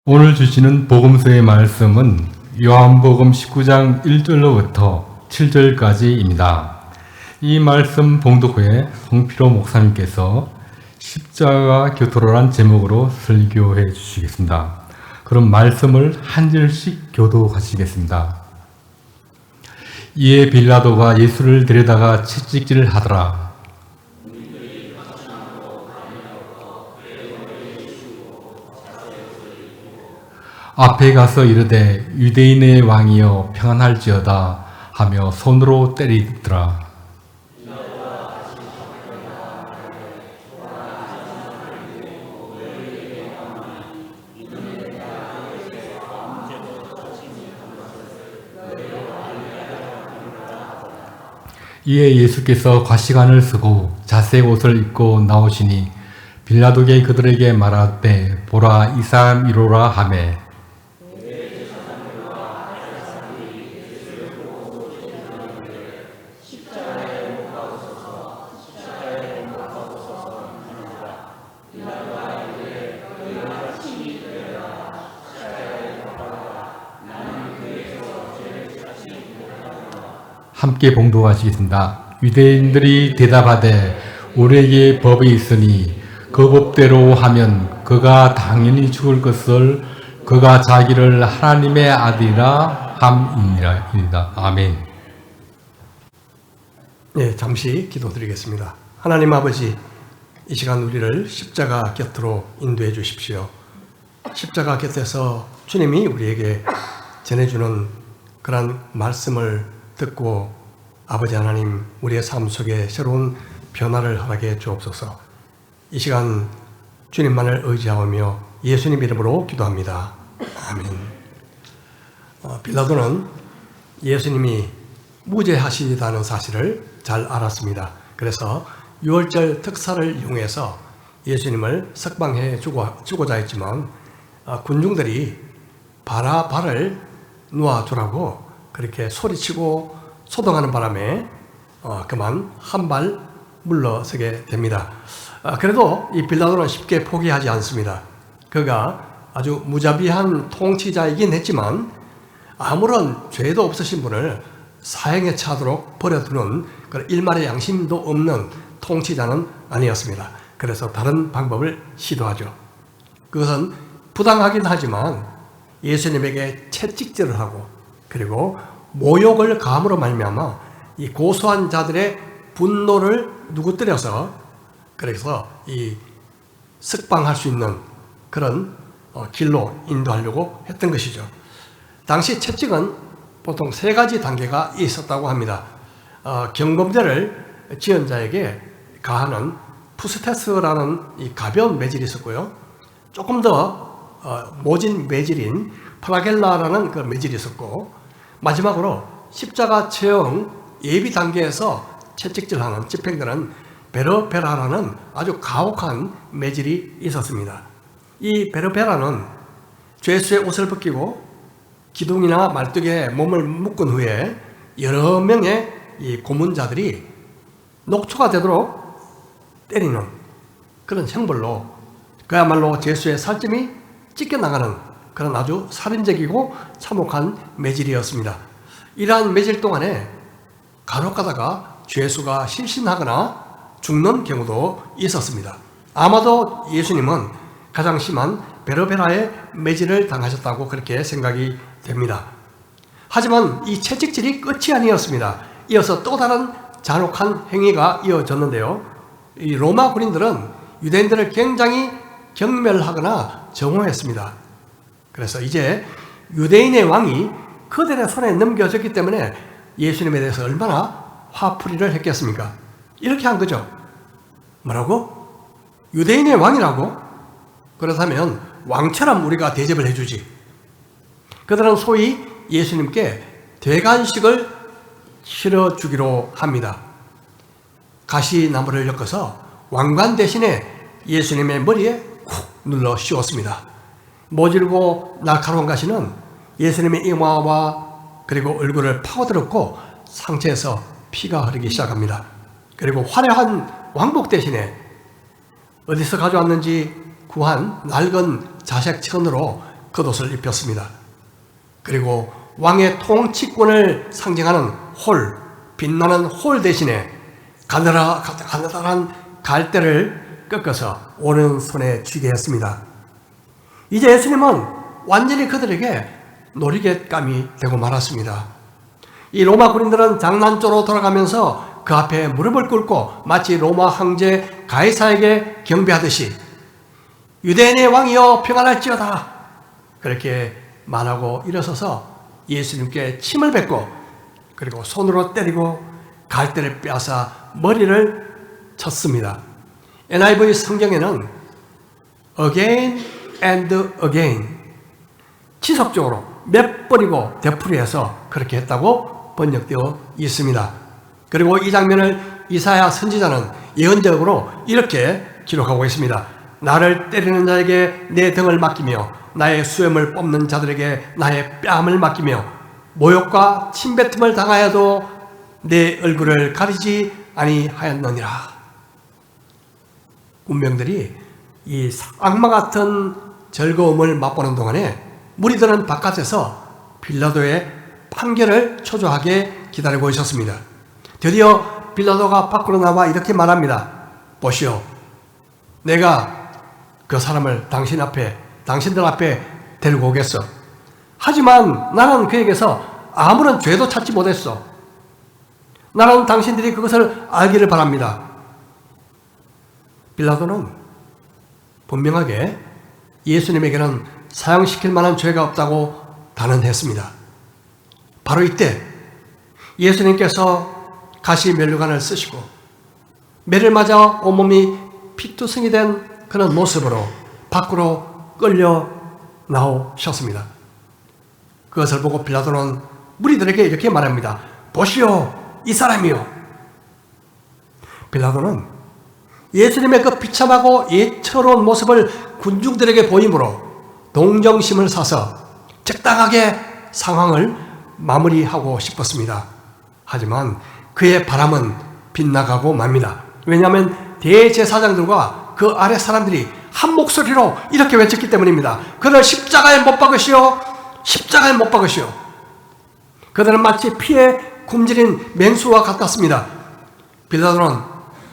오늘 주시는 복음서의 말씀은 요한복음 19장 1절로부터 7절까지입니다. 이 말씀 봉독 후에 송필호 목사님께서 십자가 곁으로란 제목으로 설교해 주시겠습니다. 그럼 말씀을 한 절씩 교독하시겠습니다. 이에 빌라도가 예수를 데려다가 채찍질을 하더라. 앞에 가서 이르되 유대인의 왕이여 평안할지어다 하며 손으로 때리더라. 이에 예수께서 과시관을 쓰고 자색 옷을 입고 나오시니 빌라도가 그들에게 말하되 보라 이 사람 이로라 하매 함께 봉독하시겠습니다. 유대인들이 대답하되 우리에게 법이 있으니 그 법대로 하면 그가 당연히 죽을 것을 그가 자기를 하나님의 아들이라 함이니라. 아멘. 네, 잠시 기도드리겠습니다. 하나님 아버지, 이 시간 우리를 십자가 곁으로 인도해 주십시오. 십자가 곁에서 주님이 우리에게 전해주는 그런 말씀을 듣고 아버지 하나님 우리의 삶 속에 새로운 변화를 허락해 주옵소서. 이 시간 주님만을 의지하며 예수님 이름으로 기도합니다. 아멘. 빌라도는 예수님이 무죄하시다는 사실을 잘 알았습니다. 그래서 6월절 특사를 이용해서 예수님을 석방해 주고자 했지만 군중들이 바라바를 놓아주라고 그렇게 소리치고 소동하는 바람에 그만 한 발 물러서게 됩니다. 그래도 이 빌라도는 쉽게 포기하지 않습니다. 그가 아주 무자비한 통치자이긴 했지만 아무런 죄도 없으신 분을 사형에 차도록 버려두는 그런 일말의 양심도 없는 통치자는 아니었습니다. 그래서 다른 방법을 시도하죠. 그것은 부당하긴 하지만 예수님에게 채찍질을 하고 그리고 모욕을 가함으로 말미암아 이 고소한 자들의 분노를 누구뜨려서 그래서 이 석방할 수 있는 그런 길로 인도하려고 했던 것이죠. 당시 채찍은 보통 3가지 단계가 있었다고 합니다. 경범죄를 지은 자에게 가하는 푸스테스라는 이 가벼운 매질이 있었고요. 조금 더 모진 매질인 플라겔라라는 그 매질이 있었고 마지막으로 십자가 처형 예비 단계에서 채찍질하는 집행되는 베르베라라는 아주 가혹한 매질이 있었습니다. 이 베르베라는 죄수의 옷을 벗기고 기둥이나 말뚝에 몸을 묶은 후에 여러 명의 이 고문자들이 녹초가 되도록 때리는 그런 형벌로 그야말로 죄수의 살점이 찢겨나가는 그런 아주 살인적이고 참혹한 매질이었습니다. 이러한 매질 동안에 간혹 가다가 죄수가 실신하거나 죽는 경우도 있었습니다. 아마도 예수님은 가장 심한 베르베라의 매질을 당하셨다고 그렇게 생각이 됩니다. 하지만 이 채찍질이 끝이 아니었습니다. 이어서 또 다른 잔혹한 행위가 이어졌는데요. 이 로마 군인들은 유대인들을 굉장히 경멸하거나 정오했습니다. 그래서 이제 유대인의 왕이 그들의 손에 넘겨졌기 때문에 예수님에 대해서 얼마나 화풀이를 했겠습니까? 이렇게 한 거죠. 뭐라고? 유대인의 왕이라고? 그렇다면 왕처럼 우리가 대접을 해주지. 그들은 소위 예수님께 대관식을 실어주기로 합니다. 가시나무를 엮어서 왕관 대신에 예수님의 머리에 쿡 눌러 씌웠습니다. 모질고 날카로운 가시는 예수님의 이마와 그리고 얼굴을 파고들었고 상체에서 피가 흐르기 시작합니다. 그리고 화려한 왕복 대신에 어디서 가져왔는지 구한 낡은 자색 천으로 겉옷을 입혔습니다. 그리고 왕의 통치권을 상징하는 홀, 빛나는 홀 대신에 가느다란 갈대를 꺾어서 오른손에 쥐게 했습니다. 이제 예수님은 완전히 그들에게 놀이개감이 되고 말았습니다. 이 로마 군인들은 장난조로 돌아가면서 그 앞에 무릎을 꿇고 마치 로마 황제 가이사에게 경배하듯이 유대인의 왕이여 평안할지어다 그렇게 말하고 일어서서 예수님께 침을 뱉고 그리고 손으로 때리고 갈대를 빼앗아 머리를 쳤습니다. NIV 성경에는 again and again 지속적으로 몇 번이고 되풀이해서 그렇게 했다고 번역되어 있습니다. 그리고 이 장면을 이사야 선지자는 예언적으로 이렇게 기록하고 있습니다. 나를 때리는 자에게 내 등을 맡기며 나의 수염을 뽑는 자들에게 나의 뺨을 맡기며 모욕과 침뱉음을 당하여도 내 얼굴을 가리지 아니하였느니라. 군병들이 이 악마 같은 즐거움을 맛보는 동안에 무리들은 바깥에서 빌라도의 판결을 초조하게 기다리고 있었습니다. 드디어 빌라도가 밖으로 나와 이렇게 말합니다. 보시오, 내가 그 사람을 당신들 앞에 데리고 오겠어. 하지만 나는 그에게서 아무런 죄도 찾지 못했어. 나는 당신들이 그것을 알기를 바랍니다. 빌라도는 분명하게 예수님에게는 사형시킬 만한 죄가 없다고 단언했습니다. 바로 이때 예수님께서 가시 면류관을 쓰시고 매를 맞아 온몸이 피투성이 된 그런 모습으로 밖으로 끌려 나오셨습니다. 그것을 보고 빌라도는 무리들에게 이렇게 말합니다. 보시오, 이 사람이요. 빌라도는 예수님의 그 비참하고 예처로운 모습을 군중들에게 보이므로 동정심을 사서 적당하게 상황을 마무리하고 싶었습니다. 하지만 그의 바람은 빗나가고 맙니다. 왜냐하면 대제사장들과 그 아래 사람들이 한 목소리로 이렇게 외쳤기 때문입니다. 그를 십자가에 못 박으시오, 십자가에 못 박으시오. 그들은 마치 피에 굶주린 맹수와 같았습니다. 빌라도는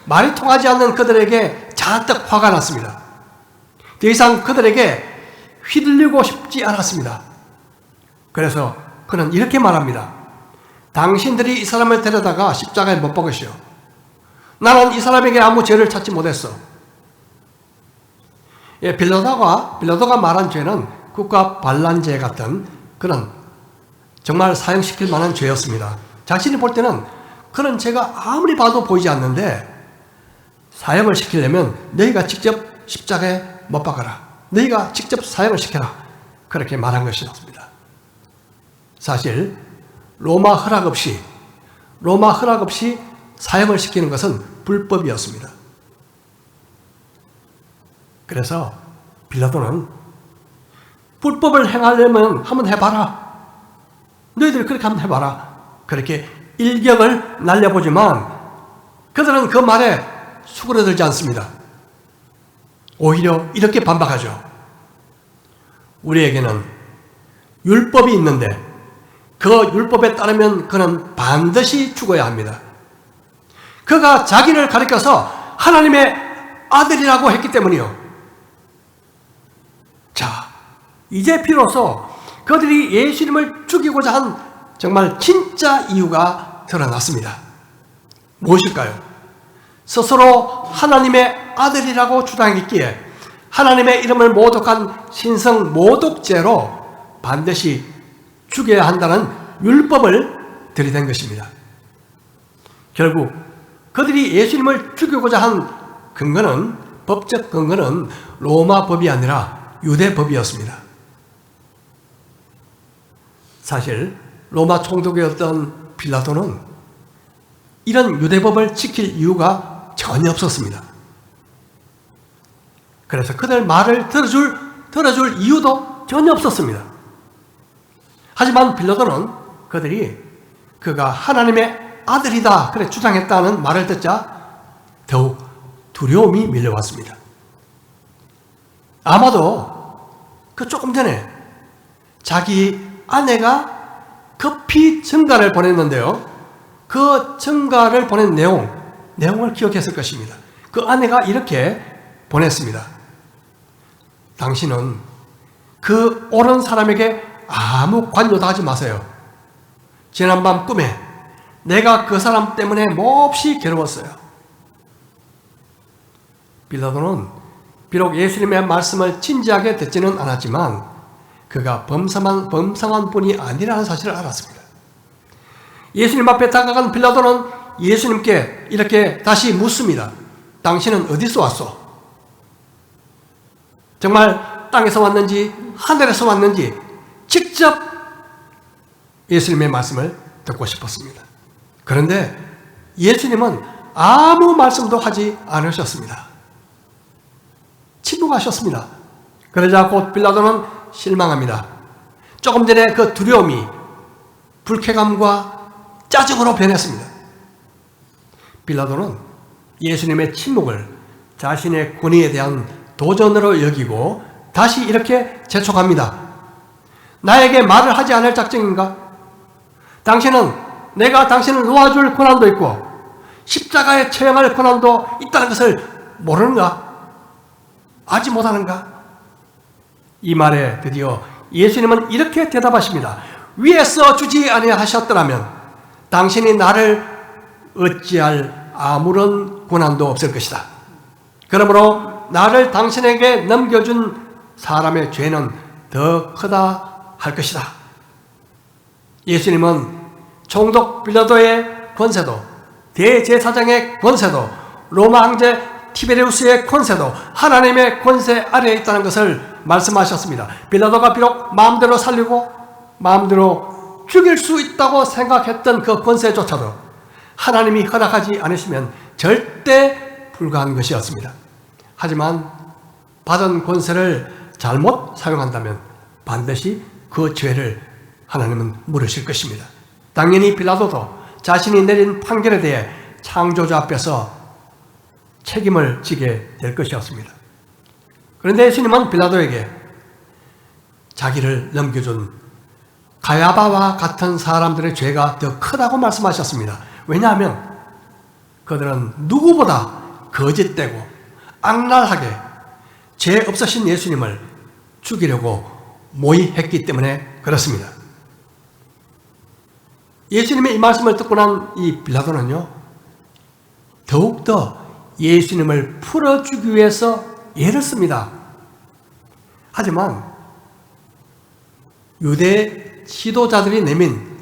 말이 통하지 않는 그들에게 잔뜩 화가 났습니다. 더 이상 그들에게 휘둘리고 싶지 않았습니다. 그래서 그는 이렇게 말합니다. 당신들이 이 사람을 데려다가 십자가에 못 박으시오. 나는 이 사람에게 아무 죄를 찾지 못했어. 예, 빌라도가 말한 죄는 국가 반란죄 같은 그런 정말 사형시킬 만한 죄였습니다. 자신이 볼 때는 그런 죄가 아무리 봐도 보이지 않는데 사형을 시키려면 너희가 직접 십자가에 못 박아라. 너희가 직접 사형을 시켜라. 그렇게 말한 것이었습니다. 사실 로마 허락 없이 사형을 시키는 것은 불법이었습니다. 그래서 빌라도는 불법을 행하려면 한번 해봐라. 너희들 그렇게 한번 해봐라. 그렇게 일격을 날려보지만 그들은 그 말에 수그러들지 않습니다. 오히려 이렇게 반박하죠. 우리에게는 율법이 있는데 그 율법에 따르면 그는 반드시 죽어야 합니다. 그가 자기를 가리켜서 하나님의 아들이라고 했기 때문이요. 자, 이제 비로소 그들이 예수님을 죽이고자 한 정말 진짜 이유가 드러났습니다. 무엇일까요? 스스로 하나님의 아들이라고 주장했기에 하나님의 이름을 모독한 신성 모독죄로 반드시 죽여야 한다는 율법을 들이댄 것입니다. 결국 그들이 예수님을 죽이고자 한 근거는, 법적 근거는 로마 법이 아니라 유대 법이었습니다. 사실 로마 총독이었던 빌라도는 이런 유대법을 지킬 이유가 전혀 없었습니다. 그래서 그들 말을 들어줄 이유도 전혀 없었습니다. 하지만 빌라도는 그가 하나님의 아들이다 그래 주장했다는 말을 듣자 더욱 두려움이 밀려왔습니다. 아마도 그 조금 전에 자기 아내가 급히 증가를 보냈는데요. 그 증가를 보낸 내용을 기억했을 것입니다. 그 아내가 이렇게 보냈습니다. 당신은 그 옳은 사람에게 아무 관여도 하지 마세요. 지난밤 꿈에 내가 그 사람 때문에 몹시 괴로웠어요. 빌라도는 비록 예수님의 말씀을 진지하게 듣지는 않았지만 그가 범상한 분이 아니라는 사실을 알았습니다. 예수님 앞에 다가간 빌라도는 예수님께 이렇게 다시 묻습니다. 당신은 어디서 왔소? 정말 땅에서 왔는지 하늘에서 왔는지 직접 예수님의 말씀을 듣고 싶었습니다. 그런데 예수님은 아무 말씀도 하지 않으셨습니다. 침묵하셨습니다. 그러자 곧 빌라도는 실망합니다. 조금 전에 그 두려움이 불쾌감과 짜증으로 변했습니다. 빌라도는 예수님의 침묵을 자신의 권위에 대한 도전으로 여기고 다시 이렇게 재촉합니다. 나에게 말을 하지 않을 작정인가? 내가 당신을 놓아줄 권한도 있고 십자가에 처형할 권한도 있다는 것을 모르는가? 알지 못하는가? 이 말에 드디어 예수님은 이렇게 대답하십니다. 위에서 주지 아니하셨더라면 당신이 나를 어찌할 아무런 권한도 없을 것이다. 그러므로 나를 당신에게 넘겨준 사람의 죄는 더 크다 할 것이다. 예수님은 총독 빌라도의 권세도, 대제사장의 권세도, 로마 황제 티베리우스의 권세도 하나님의 권세 아래에 있다는 것을 말씀하셨습니다. 빌라도가 비록 마음대로 살리고 마음대로 죽일 수 있다고 생각했던 그 권세조차도 하나님이 허락하지 않으시면 절대 불가한 것이었습니다. 하지만 받은 권세를 잘못 사용한다면 반드시 그 죄를 하나님은 물으실 것입니다. 당연히 빌라도도 자신이 내린 판결에 대해 창조주 앞에서 책임을 지게 될 것이었습니다. 그런데 예수님은 빌라도에게 자기를 넘겨준 가야바와 같은 사람들의 죄가 더 크다고 말씀하셨습니다. 왜냐하면 그들은 누구보다 거짓되고 악랄하게 죄 없으신 예수님을 죽이려고 모의했기 때문에 그렇습니다. 예수님의 이 말씀을 듣고 난 이 빌라도는요, 더욱더 예수님을 풀어주기 위해서 애를 씁니다. 하지만 유대 지도자들이 내민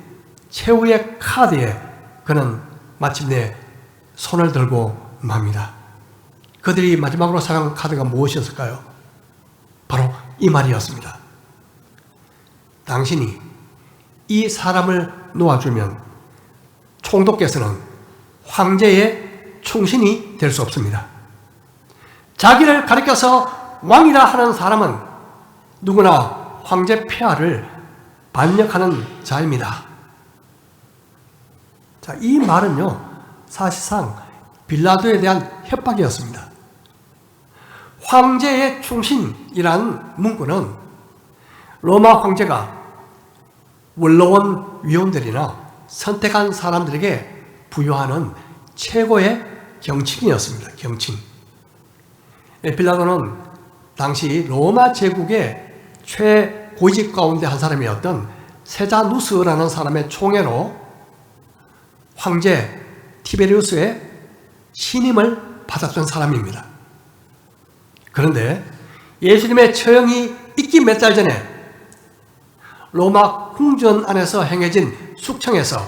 최후의 카드에 그는 마침내 손을 들고 맙니다. 그들이 마지막으로 사용한 카드가 무엇이었을까요? 바로 이 말이었습니다. 당신이 이 사람을 놓아주면 총독께서는 황제의 충신이 될 수 없습니다. 자기를 가리켜서 왕이라 하는 사람은 누구나 황제 폐하를 반역하는 자입니다. 자, 이 말은요, 사실상 빌라도에 대한 협박이었습니다. 황제의 충신이라는 문구는 로마 황제가 원로원 위원들이나 선택한 사람들에게 부여하는 최고의 경칭이었습니다. 경칭. 빌라도는 당시 로마 제국의 최고위직 가운데 한 사람이었던 세자누스라는 사람의 총애로 황제 티베리우스의 신임을 받았던 사람입니다. 그런데 예수님의 처형이 있기 몇 달 전에 로마 궁전 안에서 행해진 숙청에서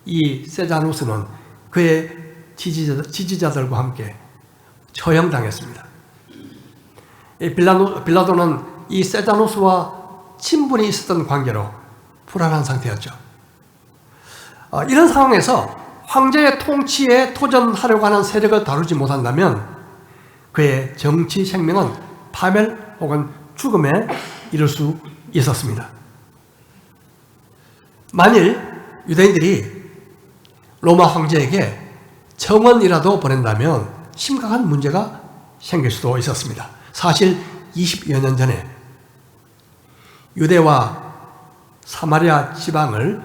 이 세자누스는 그의 지지자들과 함께 처형당했습니다. 빌라도는 이 세자누스와 친분이 있었던 관계로 불안한 상태였죠. 이런 상황에서 황제의 통치에 도전하려고 하는 세력을 다루지 못한다면 그의 정치 생명은 파멸 혹은 죽음에 이를 수 있었습니다. 만일 유대인들이 로마 황제에게 청원이라도 보낸다면 심각한 문제가 생길 수도 있었습니다. 사실 20여 년 전에 유대와 사마리아 지방을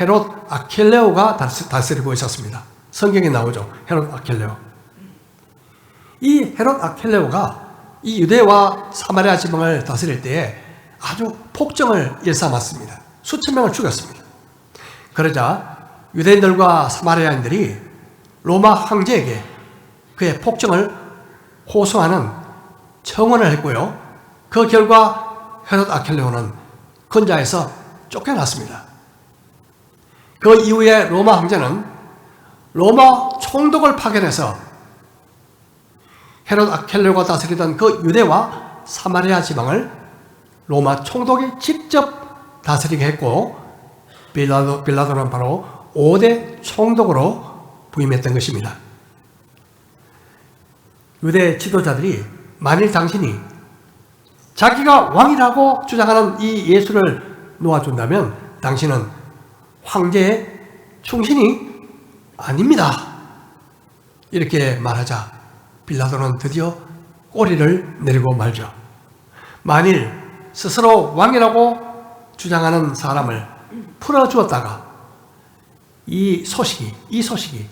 헤롯 아켈레오가 다스리고 있었습니다. 성경에 나오죠. 헤롯 아켈레오. 이 헤롯 아켈레오가 이 유대와 사마리아 지방을 다스릴 때에 아주 폭정을 일삼았습니다. 수천 명을 죽였습니다. 그러자 유대인들과 사마리아인들이 로마 황제에게 그의 폭정을 호소하는 청원을 했고요. 그 결과 헤롯 아켈레오는 근자에서 쫓겨났습니다. 그 이후에 로마 황제는 로마 총독을 파견해서 헤롯 아켈레오가 다스리던 그 유대와 사마리아 지방을 로마 총독이 직접 다스리게 했고, 빌라도는 바로 5대 총독으로 부임했던 것입니다. 유대 지도자들이 만일 당신이 자기가 왕이라고 주장하는 이 예수를 놓아준다면 당신은 황제의 충신이 아닙니다. 이렇게 말하자 빌라도는 드디어 꼬리를 내리고 말죠. 만일 스스로 왕이라고 주장하는 사람을 풀어주었다가 이 소식이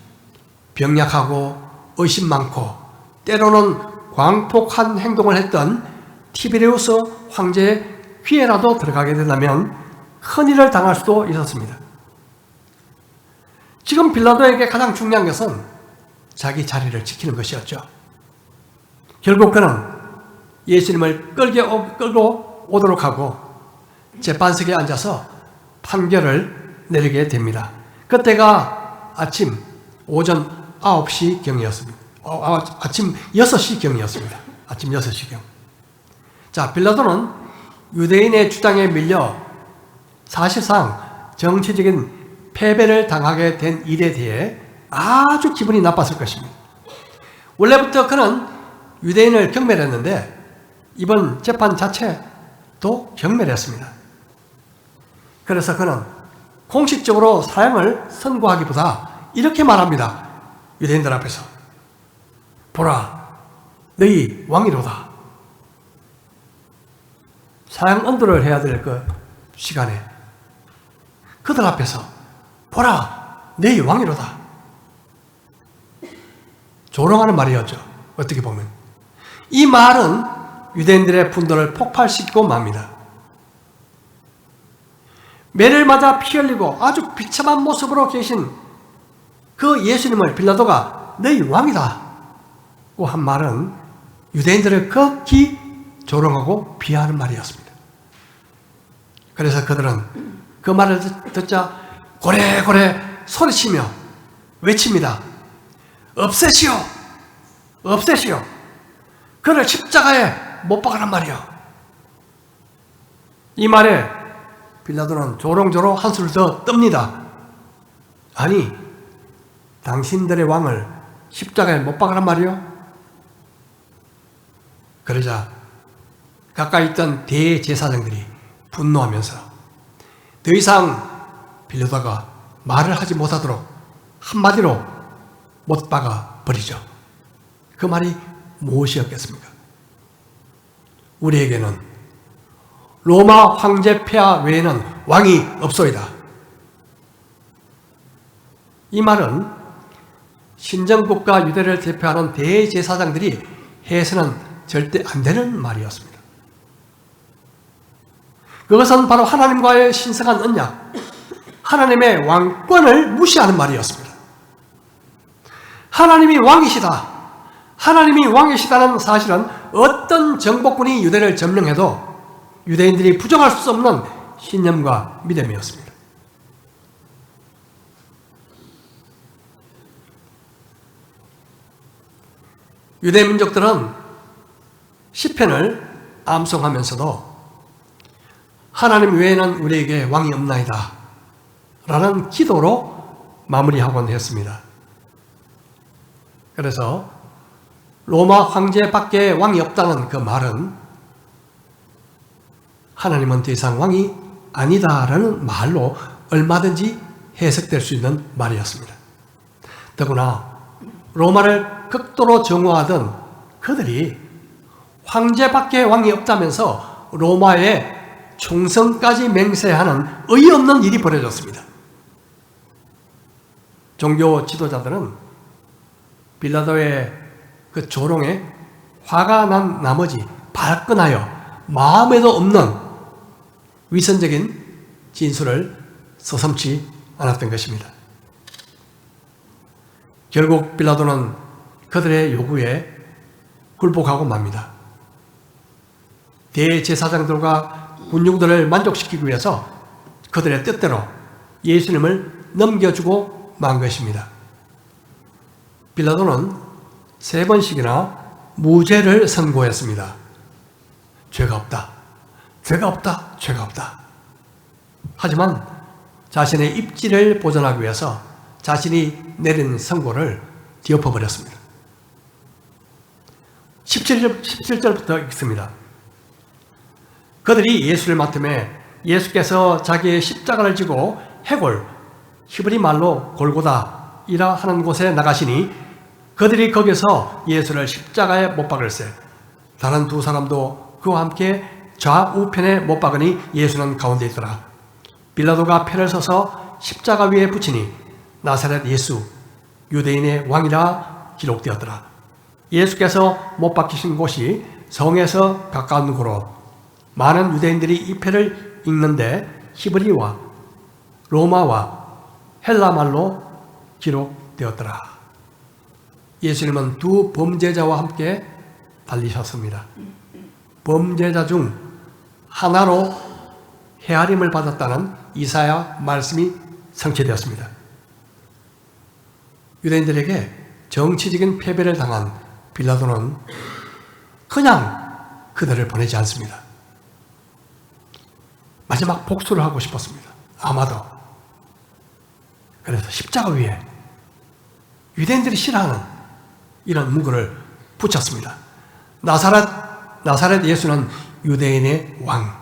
병약하고 의심 많고 때로는 광폭한 행동을 했던 티베리우스 황제의 귀에라도 들어가게 된다면 큰일을 당할 수도 있었습니다. 지금 빌라도에게 가장 중요한 것은 자기 자리를 지키는 것이었죠. 결국 그는 예수님을 끌고 오도록 하고 재판석에 앉아서 판결을 내리게 됩니다. 그때가 오전 9시경이었습니다. 아침 6시경이었습니다. 아침 6시경. 자, 빌라도는 유대인의 주장에 밀려 사실상 정치적인 패배를 당하게 된 일에 대해 아주 기분이 나빴을 것입니다. 원래부터 그는 유대인을 경멸했는데 이번 재판 자체도 경멸했습니다. 그래서 그는 공식적으로 사형을 선고하기보다 이렇게 말합니다. 유대인들 앞에서. 보라, 너희 왕이로다. 사형 언도를 해야 될 그 시간에 그들 앞에서 보라, 너희 왕이로다. 조롱하는 말이었죠. 어떻게 보면. 이 말은 유대인들의 분노를 폭발시키고 맙니다. 매를 맞아 피 흘리고 아주 비참한 모습으로 계신 그 예수님을 빌라도가 너희 왕이다 고 한 말은 유대인들을 극히 조롱하고 비하하는 말이었습니다. 그래서 그들은 그 말을 듣자 고래고래 소리치며 외칩니다. 없애시오! 없애시오! 그를 십자가에 못 박으란 말이요. 이 말에 빌라도는 조롱조롱 한술을 더 뜹니다. 아니, 당신들의 왕을 십자가에 못 박으란 말이요? 그러자 가까이 있던 대제사장들이 분노하면서 더 이상 빌라도가 말을 하지 못하도록 한마디로 못 박아 버리죠. 그 말이 무엇이었겠습니까? 우리에게는 로마 황제 폐하 외에는 왕이 없소이다. 이 말은 신정국가 유대를 대표하는 대제사장들이 해서는 절대 안 되는 말이었습니다. 그것은 바로 하나님과의 신성한 언약, 하나님의 왕권을 무시하는 말이었습니다. 하나님이 왕이시다. 하나님이 왕이시다는 사실은 어떤 정복군이 유대를 점령해도 유대인들이 부정할 수 없는 신념과 믿음이었습니다. 유대 민족들은 시편을 암송하면서도 하나님 외에는 우리에게 왕이 없나이다 라는 기도로 마무리하곤 했습니다. 그래서 로마 황제밖에 왕이 없다는 그 말은 하나님은 더 이상 왕이 아니다라는 말로 얼마든지 해석될 수 있는 말이었습니다. 더구나 로마를 극도로 정오하던 그들이 황제밖에 왕이 없다면서 로마의 충성까지 맹세하는 어이없는 일이 벌어졌습니다. 종교 지도자들은 빌라도의 그 조롱에 화가 난 나머지 발끈하여 마음에도 없는 위선적인 진술을 서슴지 않았던 것입니다. 결국 빌라도는 그들의 요구에 굴복하고 맙니다. 대제사장들과 군중들을 만족시키기 위해서 그들의 뜻대로 예수님을 넘겨주고 만 것입니다. 빌라도는 3번씩이나 무죄를 선고했습니다. 죄가 없다. 죄가 없다. 죄가 없다. 하지만 자신의 입지를 보존하기 위해서 자신이 내린 선고를 뒤엎어버렸습니다. 17절부터 읽습니다. 그들이 예수를 맡음에 예수께서 자기의 십자가를 지고 해골, 히브리 말로 골고다이라 하는 곳에 나가시니 그들이 거기서 예수를 십자가에 못 박을세. 다른 2 사람도 그와 함께 좌우편에 못 박으니 예수는 가운데 있더라. 빌라도가 패를 서서 십자가 위에 붙이니 나사렛 예수 유대인의 왕이라 기록되었더라. 예수께서 못 박히신 곳이 성에서 가까운 곳으로 많은 유대인들이 이 패를 읽는데 히브리와 로마와 헬라 말로 기록되었더라. 예수님은 2 범죄자와 함께 달리셨습니다. 범죄자 중 하나로 헤아림을 받았다는 이사야 말씀이 성취되었습니다. 유대인들에게 정치적인 패배를 당한 빌라도는 그냥 그들을 보내지 않습니다. 마지막 복수를 하고 싶었습니다. 아마도. 그래서 십자가 위에 유대인들이 싫어하는 이런 문구를 붙였습니다. 나사렛 예수는 유대인의 왕.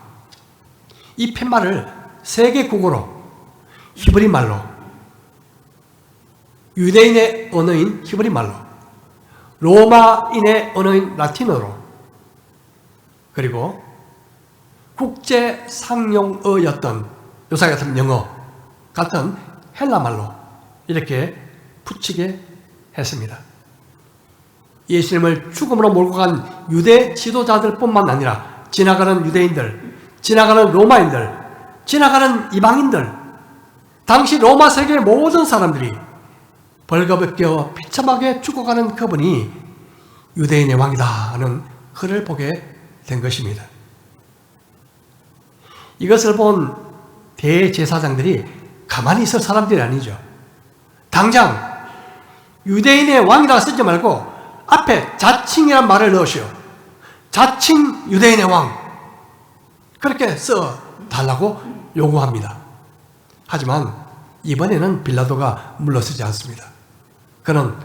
이 팻말을 세계국어로 히브리 말로, 유대인의 언어인 히브리 말로, 로마인의 언어인 라틴어로, 그리고 국제 상용어였던 요새 같은 영어 같은 헬라 말로 이렇게 붙이게 했습니다. 예수님을 죽음으로 몰고 간 유대 지도자들뿐만 아니라 지나가는 유대인들, 지나가는 로마인들, 지나가는 이방인들, 당시 로마 세계의 모든 사람들이 벌거벗겨 비참하게 죽어가는 그분이 유대인의 왕이다 하는 그를 보게 된 것입니다. 이것을 본 대제사장들이 가만히 있을 사람들이 아니죠. 당장 유대인의 왕이라 쓰지 말고 앞에 자칭이란 말을 넣으시오. 자칭 유대인의 왕. 그렇게 써달라고 요구합니다. 하지만 이번에는 빌라도가 물러서지 않습니다. 그는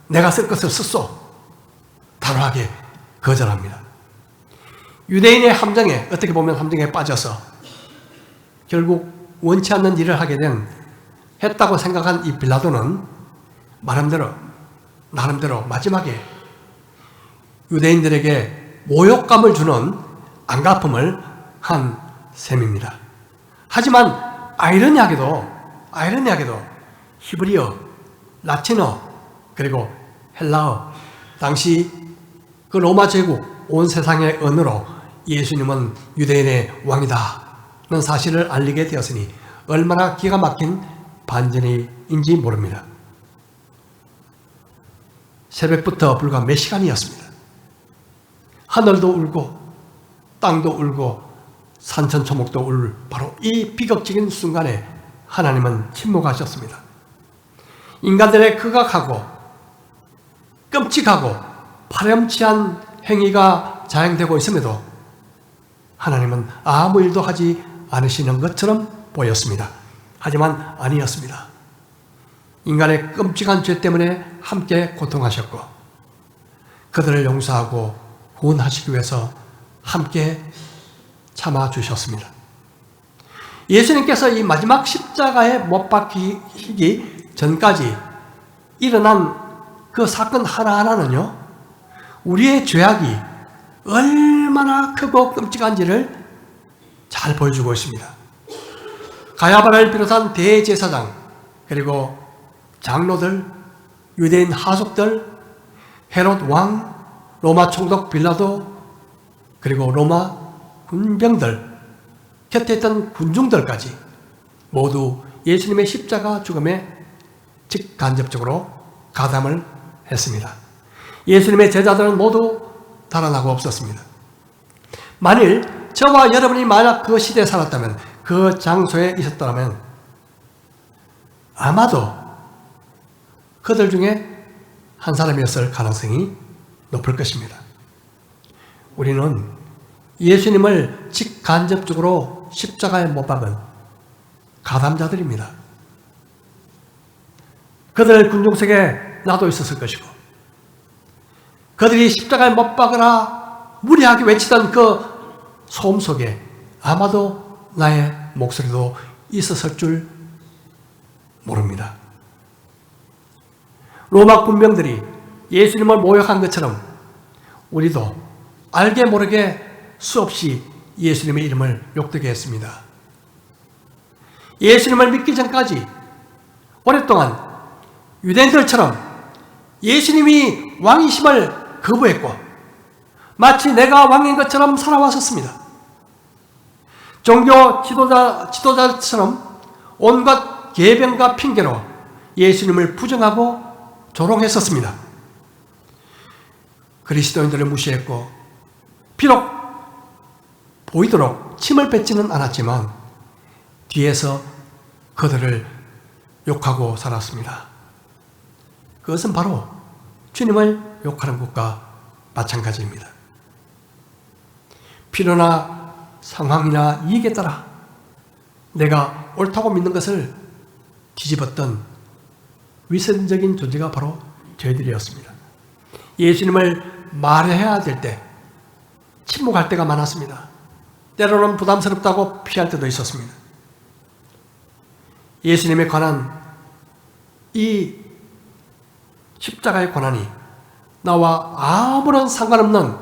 내가 쓸 것을 썼소. 단호하게 거절합니다. 유대인의 함정에, 어떻게 보면 함정에 빠져서 결국 원치 않는 일을 하게 했다고 생각한 이 빌라도는 나름대로 마지막에 유대인들에게 모욕감을 주는 안갚음을 한 셈입니다. 하지만 아이러니하게도 히브리어, 라틴어, 그리고 헬라어, 당시 그 로마 제국 온 세상의 언어로 예수님은 유대인의 왕이다는 사실을 알리게 되었으니 얼마나 기가 막힌 반전인지 모릅니다. 새벽부터 불과 몇 시간이었습니다. 하늘도 울고 땅도 울고 산천초목도 울 바로 이 비극적인 순간에 하나님은 침묵하셨습니다. 인간들의 극악하고 끔찍하고 파렴치한 행위가 자행되고 있음에도 하나님은 아무 일도 하지 않으시는 것처럼 보였습니다. 하지만 아니었습니다. 인간의 끔찍한 죄 때문에 함께 고통하셨고 그들을 용서하고 구원하시기 위해서 함께 참아주셨습니다. 예수님께서 이 마지막 십자가에 못 박히기 전까지 일어난 그 사건 하나하나는요, 우리의 죄악이 얼마나 크고 끔찍한지를 잘 보여주고 있습니다. 가야바를 비롯한 대제사장, 그리고 장로들, 유대인 하속들, 헤롯 왕, 로마 총독 빌라도, 그리고 로마 군병들, 곁에 있던 군중들까지 모두 예수님의 십자가 죽음에 직간접적으로 가담을 했습니다. 예수님의 제자들은 모두 달아나고 없었습니다. 만일 저와 여러분이 만약 그 시대에 살았다면, 그 장소에 있었다면 아마도 그들 중에 한 사람이었을 가능성이 높을 것입니다. 우리는 예수님을 직간접적으로 십자가에 못 박은 가담자들입니다. 그들 군중 속에 나도 있었을 것이고, 그들이 십자가에 못 박으라 무리하게 외치던 그 소음 속에 아마도 나의 목소리도 있었을 줄 모릅니다. 로마 군병들이 예수님을 모욕한 것처럼 우리도 알게 모르게 수없이 예수님의 이름을 욕되게 했습니다. 예수님을 믿기 전까지 오랫동안 유대인들처럼 예수님이 왕이심을 거부했고 마치 내가 왕인 것처럼 살아왔었습니다. 종교 지도자처럼 온갖 계병과 핑계로 예수님을 부정하고 조롱했었습니다. 그리스도인들을 무시했고 비록 보이도록 침을 뱉지는 않았지만 뒤에서 그들을 욕하고 살았습니다. 그것은 바로 주님을 욕하는 것과 마찬가지입니다. 필요나 상황이나 이익에 따라 내가 옳다고 믿는 것을 뒤집었던 위선적인 존재가 바로 저희들이었습니다. 예수님을 말해야 될 때 침묵할 때가 많았습니다. 때로는 부담스럽다고 피할 때도 있었습니다. 예수님에 관한 이 십자가의 고난이 나와 아무런 상관없는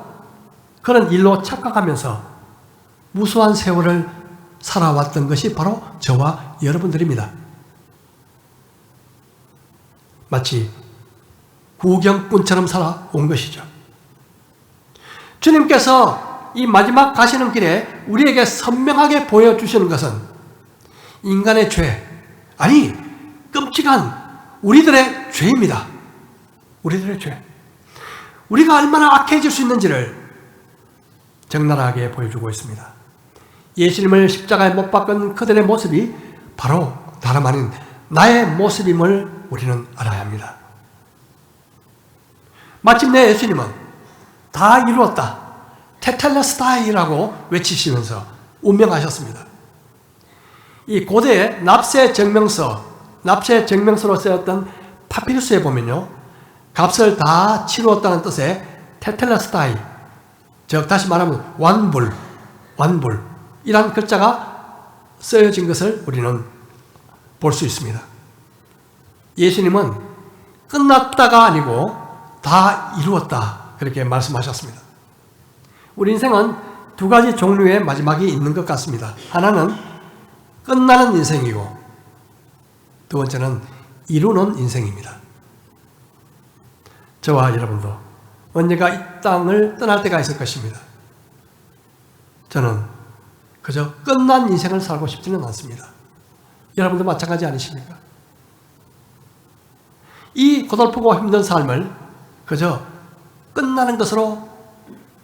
그런 일로 착각하면서 무수한 세월을 살아왔던 것이 바로 저와 여러분들입니다. 마치 구경꾼처럼 살아온 것이죠. 주님께서 이 마지막 가시는 길에 우리에게 선명하게 보여주시는 것은 인간의 죄, 아니 끔찍한 우리들의 죄입니다. 우리들의 죄. 우리가 얼마나 악해질 수 있는지를 적나라하게 보여주고 있습니다. 예수님을 십자가에 못 박은 그들의 모습이 바로 다름 아닌 나의 모습임을 우리는 알아야 합니다. 마침내 예수님은 다 이루었다, 테텔레스타이라고 외치시면서 운명하셨습니다. 이 고대의 납세 증명서로 쓰였던 파피루스에 보면요, 값을 다 치루었다는 뜻의 테텔레스타이, 즉 다시 말하면 완불이라는 글자가 쓰여진 것을 우리는 볼 수 있습니다. 예수님은 끝났다가 아니고 다 이루었다, 그렇게 말씀하셨습니다. 우리 인생은 두 가지 종류의 마지막이 있는 것 같습니다. 하나는 끝나는 인생이고 두 번째는 이루는 인생입니다. 저와 여러분도 언젠가 이 땅을 떠날 때가 있을 것입니다. 저는 그저 끝난 인생을 살고 싶지는 않습니다. 여러분도 마찬가지 아니십니까? 이 고달프고 힘든 삶을 그저 끝나는 것으로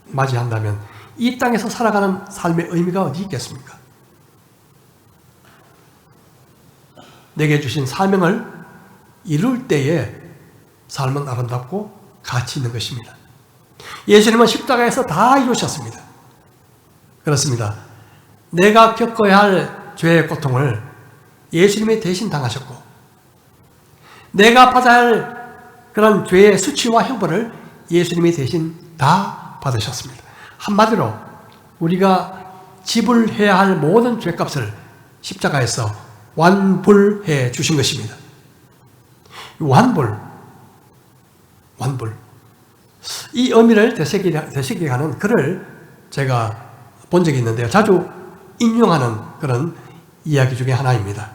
맞이한다면 이 땅에서 살아가는 삶의 의미가 어디 있겠습니까? 내게 주신 사명을 이룰 때에 삶은 아름답고 가치 있는 것입니다. 예수님은 십자가에서 다 이루셨습니다. 그렇습니다. 내가 겪어야 할 죄의 고통을 예수님이 대신 당하셨고, 내가 받아야 할 그런 죄의 수치와 형벌을 예수님이 대신 다 받으셨습니다. 한마디로 우리가 지불해야 할 모든 죄값을 십자가에서 완불해 주신 것입니다. 완불. 이 의미를 되새기게 하는 글을 제가 본 적이 있는데요. 자주 인용하는 그런 이야기 중에 하나입니다.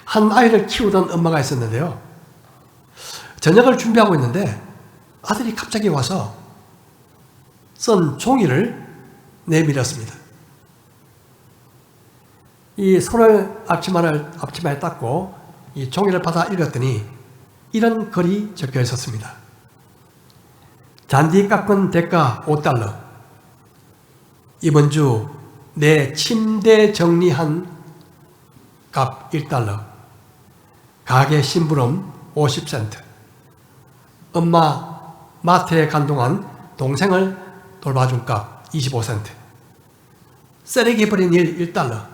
한 아이를 키우던 엄마가 있었는데요. 저녁을 준비하고 있는데 아들이 갑자기 와서 쓴 종이를 내밀었습니다. 이 손을 앞치마에 닦고 이 종이를 받아 읽었더니 이런 글이 적혀 있었습니다. 잔디 깎은 대가 $5. 이번 주 내 침대 정리한 값 $1. 가게 심부름 50센트. 엄마 마트에 간 동안 동생을 돌봐준 값 25센트. 쓰레기 버린 일 $1.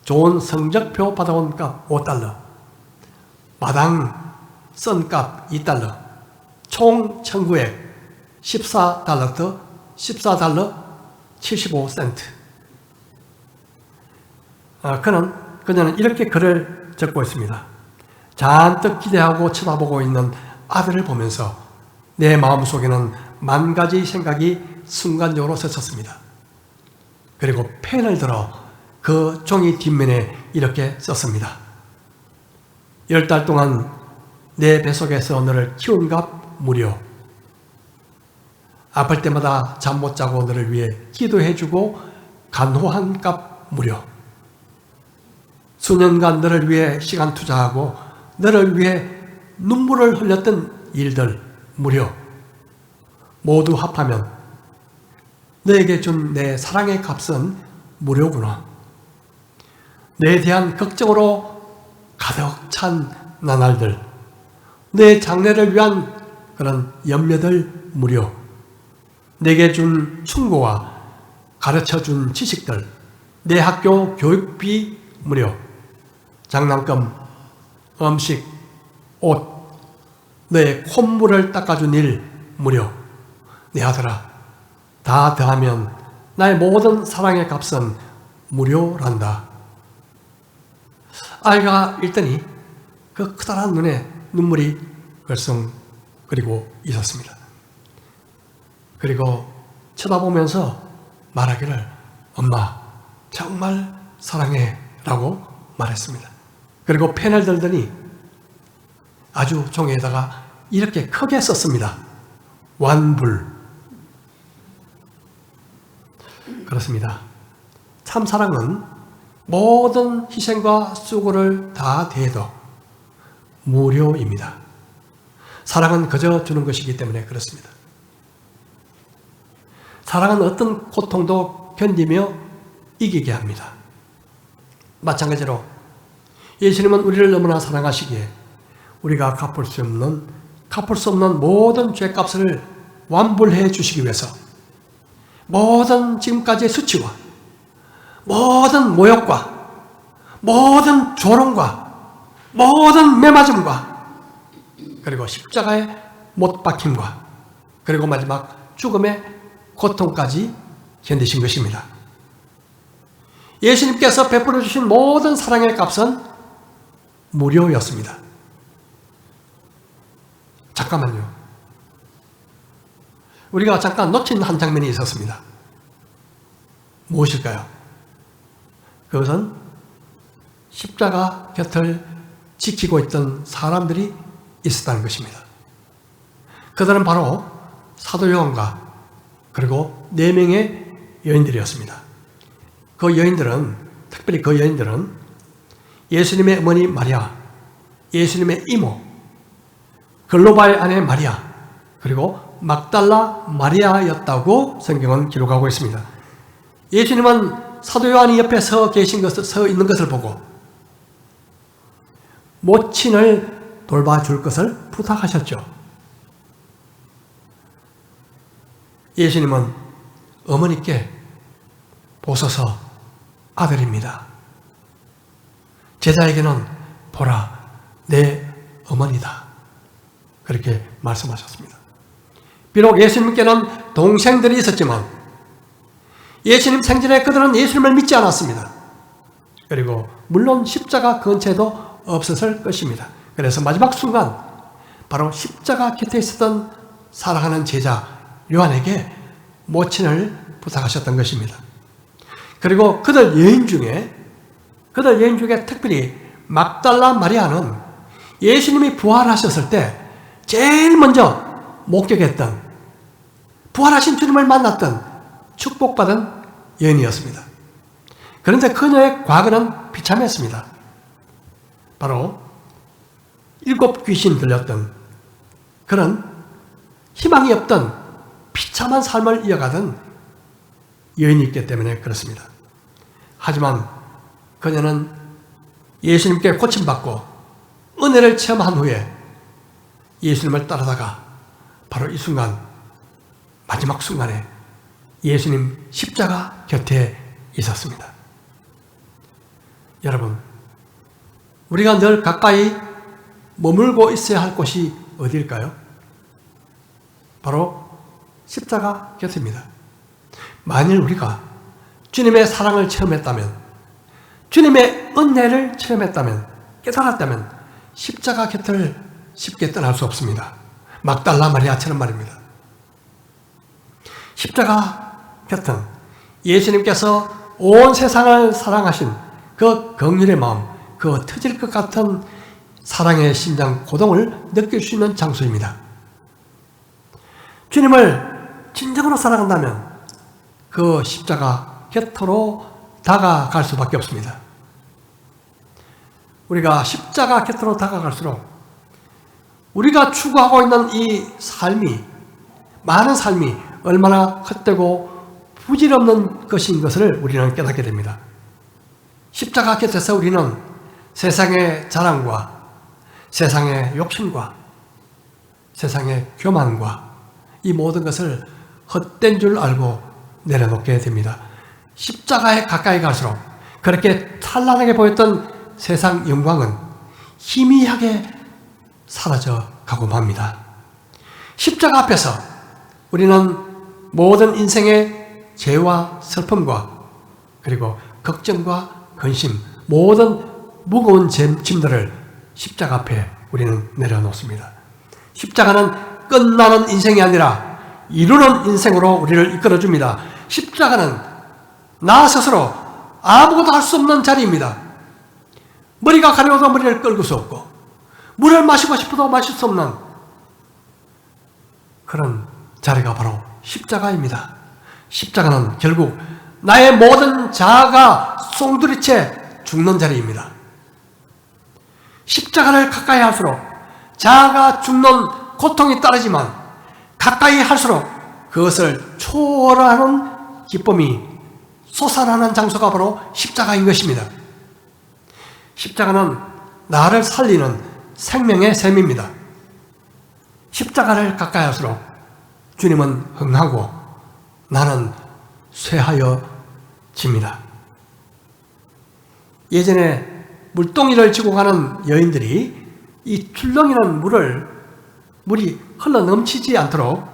좋은 성적표 받아온 값 $5. 마당 쓴 값 $2. 총 청구액 $14 $14.75. 그녀는 이렇게 글을 적고 있습니다. 잔뜩 기대하고 쳐다보고 있는 아들을 보면서 내 마음속에는 만 가지 생각이 순간적으로 스쳤습니다. 그리고 펜을 들어 그 종이 뒷면에 이렇게 썼습니다. 10달 동안 내 뱃속에서 너를 키운 값 무료. 아플 때마다 잠 못 자고 너를 위해 기도해주고 간호한 값 무료. 수년간 너를 위해 시간 투자하고 너를 위해 눈물을 흘렸던 일들 무료. 모두 합하면 너에게 준 내 사랑의 값은 무료구나. 너에 대한 걱정으로 가득 찬 나날들, 내 장래를 위한 그런 염려들 무료. 내게 준 충고와 가르쳐준 지식들, 내 학교 교육비 무료. 장난감, 음식, 옷, 내 콧물을 닦아준 일 무료. 내 아들아, 다 더하면 나의 모든 사랑의 값은 무료란다. 아이가 읽더니 그 커다란 눈에 눈물이 걸썽거리고 있었습니다. 그리고 쳐다보면서 말하기를 엄마 정말 사랑해 라고 말했습니다. 그리고 펜을 들더니 아주 종이에다가 이렇게 크게 썼습니다. 완불. 그렇습니다. 참 사랑은 모든 희생과 수고를 다 대해도 무료입니다. 사랑은 그저 주는 것이기 때문에 그렇습니다. 사랑은 어떤 고통도 견디며 이기게 합니다. 마찬가지로 예수님은 우리를 너무나 사랑하시기에 우리가 갚을 수 없는 모든 죄값을 완불해 주시기 위해서 모든 지금까지의 수치와 모든 모욕과 모든 조롱과 모든 매맞음과 그리고 십자가의 못 박힘과 그리고 마지막 죽음의 고통까지 견디신 것입니다. 예수님께서 베풀어 주신 모든 사랑의 값은 무료였습니다. 잠깐만요. 우리가 잠깐 놓친 한 장면이 있었습니다. 무엇일까요? 그것은 십자가 곁을 지키고 있던 사람들이 있었다는 것입니다. 그들은 바로 사도 요한과 그리고 4명의 여인들이었습니다. 특별히 그 여인들은 예수님의 어머니 마리아, 예수님의 이모, 글로바의 아내 마리아, 그리고 막달라 마리아였다고 성경은 기록하고 있습니다. 예수님은 사도 요한이 옆에 서 있는 것을 보고 모친을 돌봐줄 것을 부탁하셨죠. 예수님은 어머니께 보소서 아들입니다. 제자에게는 보라 내 어머니다. 그렇게 말씀하셨습니다. 비록 예수님께는 동생들이 있었지만 예수님 생전에 그들은 예수님을 믿지 않았습니다. 그리고 물론 십자가 근처에도 없었을 것입니다. 그래서 마지막 순간 바로 십자가 곁에 있었던 사랑하는 제자 요한에게 모친을 부탁하셨던 것입니다. 그리고 그들 여인 중에 특별히 막달라 마리아는 예수님이 부활하셨을 때 제일 먼저 목격했던, 부활하신 주님을 만났던 축복받은 여인이었습니다. 그런데 그녀의 과거는 비참했습니다. 바로 7 귀신 들렸던 그런 희망이 없던 비참한 삶을 이어가던 여인이 있기 때문에 그렇습니다. 하지만 그녀는 예수님께 고침받고 은혜를 체험한 후에 예수님을 따라다가 바로 이 순간, 마지막 순간에 예수님 십자가 곁에 있었습니다. 여러분, 우리가 늘 가까이 머물고 있어야 할 곳이 어디일까요? 바로 십자가 곁입니다. 만일 우리가 주님의 사랑을 체험했다면, 주님의 은혜를 체험했다면, 깨달았다면 십자가 곁을 쉽게 떠날 수 없습니다. 막달라 마리아처럼 말입니다. 십자가 곁은 예수님께서 온 세상을 사랑하신 그 긍휼의 마음, 그 터질 것 같은 사랑의 심장 고동을 느낄 수 있는 장소입니다. 주님을 진정으로 사랑한다면 그 십자가 곁으로 다가갈 수밖에 없습니다. 우리가 십자가 곁으로 다가갈수록 우리가 추구하고 있는 이 삶이, 많은 삶이 얼마나 헛되고 부질없는 것인 것을 우리는 깨닫게 됩니다. 십자가 곁에서 우리는 세상의 자랑과 세상의 욕심과 세상의 교만과 이 모든 것을 헛된 줄 알고 내려놓게 됩니다. 십자가에 가까이 갈수록 그렇게 찬란하게 보였던 세상 영광은 희미하게 사라져 가고 맙니다. 십자가 앞에서 우리는 모든 인생의 죄와 슬픔과 그리고 걱정과 근심, 모든 무거운 짐들을 십자가 앞에 우리는 내려놓습니다. 십자가는 끝나는 인생이 아니라 이루는 인생으로 우리를 이끌어줍니다. 십자가는 나 스스로 아무것도 할 수 없는 자리입니다. 머리가 가려워도 머리를 끌고 수 없고, 물을 마시고 싶어도 마실 수 없는 그런 자리가 바로 십자가입니다. 십자가는 결국 나의 모든 자아가 송두리째 죽는 자리입니다. 십자가를 가까이 할수록 자아가 죽는 고통이 따르지만 가까이 할수록 그것을 초월하는 기쁨이 솟아나는 장소가 바로 십자가인 것입니다. 십자가는 나를 살리는 생명의 셈입니다. 십자가를 가까이 할수록 주님은 흥하고 나는 쇠하여집니다. 예전에 물동이를 지고 가는 여인들이 이 출렁이는 물이 흘러 넘치지 않도록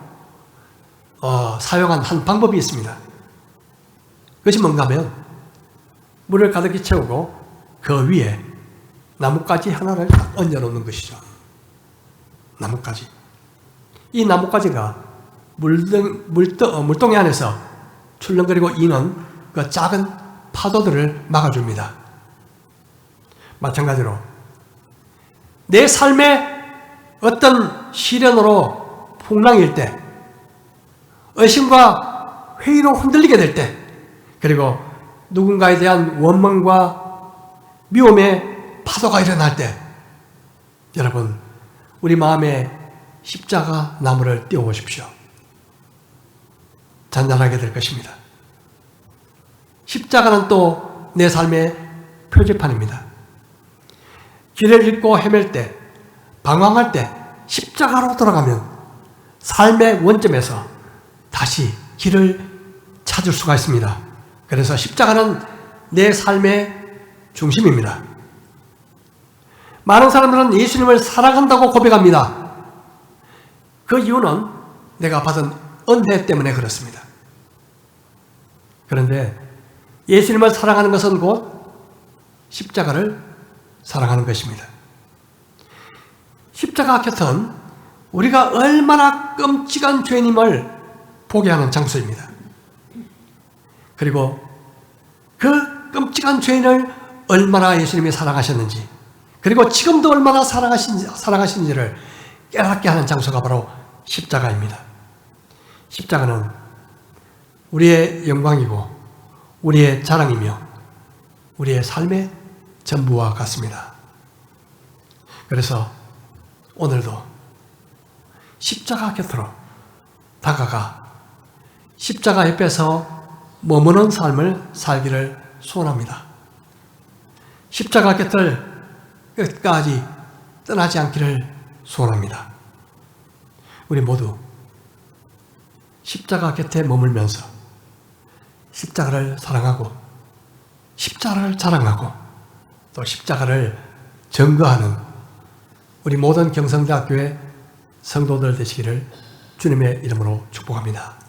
사용한 한 방법이 있습니다. 그것이 뭔가 하면 물을 가득히 채우고 그 위에 나뭇가지 하나를 딱 얹어 놓는 것이죠. 나뭇가지. 이 나뭇가지가 물동이 안에서 출렁거리고 이는 그 작은 파도들을 막아줍니다. 마찬가지로 내 삶에 어떤 시련으로 풍랑일 때, 의심과 회의로 흔들리게 될 때, 그리고 누군가에 대한 원망과 미움의 파도가 일어날 때, 여러분, 우리 마음에 십자가 나무를 띄워보십시오. 잔잔하게 될 것입니다. 십자가는 또 내 삶의 표지판입니다. 길을 잃고 헤맬 때, 방황할 때 십자가로 돌아가면 삶의 원점에서 다시 길을 찾을 수가 있습니다. 그래서 십자가는 내 삶의 중심입니다. 많은 사람들은 예수님을 사랑한다고 고백합니다. 그 이유는 내가 받은 은혜 때문에 그렇습니다. 그런데 예수님을 사랑하는 것은 곧 십자가를 사랑하는 것입니다. 십자가 곁은 우리가 얼마나 끔찍한 죄인임을 보게 하는 장소입니다. 그리고 그 끔찍한 죄인을 얼마나 예수님이 사랑하셨는지, 그리고 지금도 얼마나 사랑하시는지를 깨닫게 하는 장소가 바로 십자가입니다. 십자가는 우리의 영광이고 우리의 자랑이며 우리의 삶의 전부와 같습니다. 그래서 오늘도 십자가 곁으로 다가가 십자가 옆에서 머무는 삶을 살기를 소원합니다. 십자가 곁을 끝까지 떠나지 않기를 소원합니다. 우리 모두 십자가 곁에 머물면서 십자가를 사랑하고 십자가를 자랑하고 또 십자가를 증거하는 우리 모든 경성대학교의 성도들 되시기를 주님의 이름으로 축복합니다.